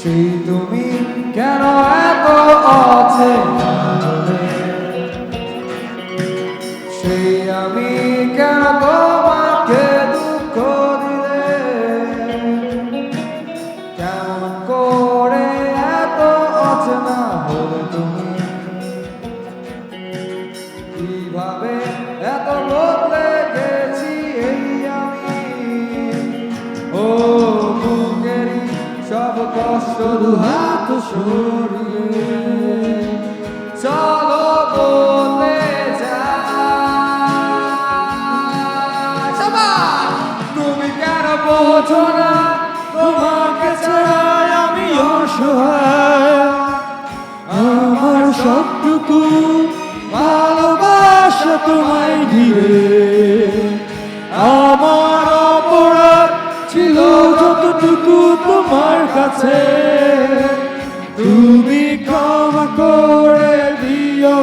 সেই তুমি কেন এত অচেনা হলে, সেই আমি কেন তোমাকে দুঃখ দিলে, কেমন করে এত অচেনা হলে তুমি, কিভাবে এত বদলে গেছি এই আমি। ও বুকেরই সব কষ্ট দুহাত সরিয়ে চলো বলে যাই। সবাই তুমি কেন বোঝো না, তোমাকে ছাড়াই আমি অসহায়। আমার সবটুকু ভালোবাসা তোমায় ঘিরে, আমার অপরাধ ছিল যতটুকু তোমার কাছে, তুমি ক্ষমা করে দিও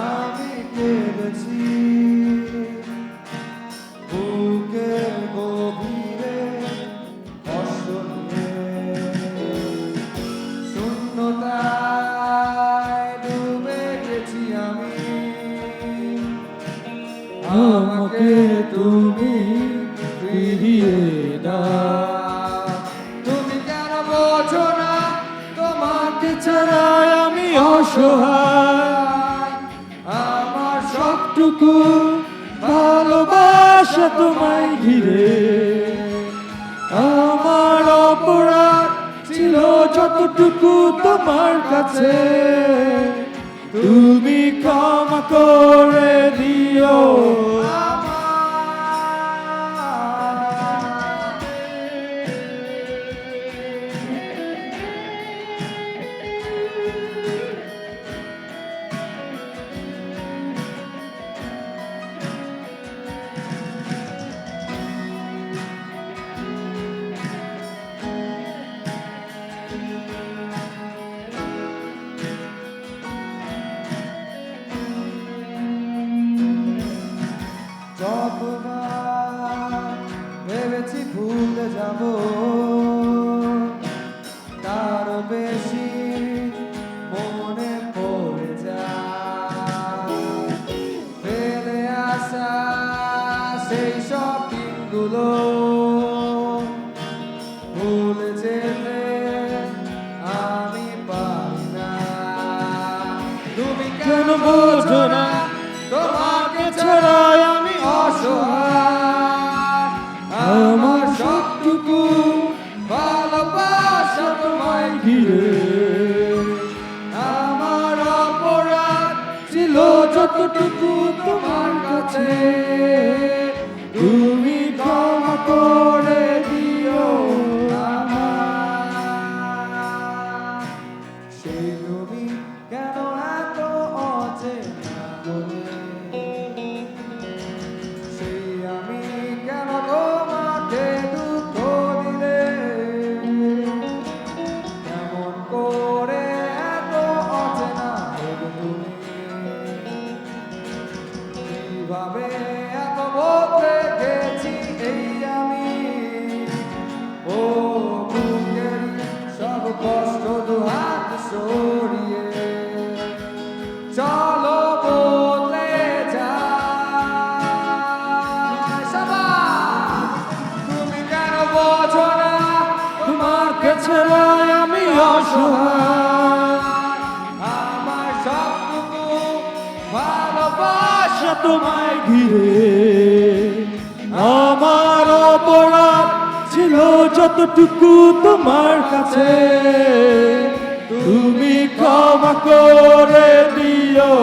আমি কেঁদেছি বুকের গভীরে কষ্ট নিয়ে, শূন্যতায় ডুবে গেছি আমি। আমাকে তুমি ফিরিয়ে দাও। তুমি কেন বোঝো না, তোমাকে ছাড়াই আমি অসহায়। আমার সবটুকু ভালোবাসা তোমায় ঘিরে, আমার অপরাধ ছিল যতটুকু তোমার কাছে, তুমি ক্ষমা করে দিও যতবার ভেবেছি ভুলে যাব, তার বেশি মনে পড়ে যায়। ফেলে আসা সেই সব দিনগুলো ভুলে যেতে আমি পারি না। তুমি কেন বোঝো না, তোমাকে ছাড়াই আমি অসহায়। আমার সবটুকু ভালোবাসা তোমায় ঘিরে, আমার অপরাধ ছিল যতটুকু তোমার কাছে, তুমি ক্ষমা করে দিও আমায়। সেই তুমি কেন এত অচেনা বলে, সেই আমি কেন তোমাকে দুঃখ দিলে, কেমন করে এত অচেনা হলে তুমি, কিভাবে এত বদলে গেছি এই আমি। ও বুকের সব কষ্ট দুহাত সরিয়ে চলো বদলে যাই। সবাই তুমি কেন বোঝো না, তোমাকে ছাড়াই আমি অসহায়। আমার সবটুকু ভালোবাসা তোমায় ঘিরে, আমার অপরাধ ছিল যতটুকু তোমার কাছে, তুমি ক্ষমা করে দিও।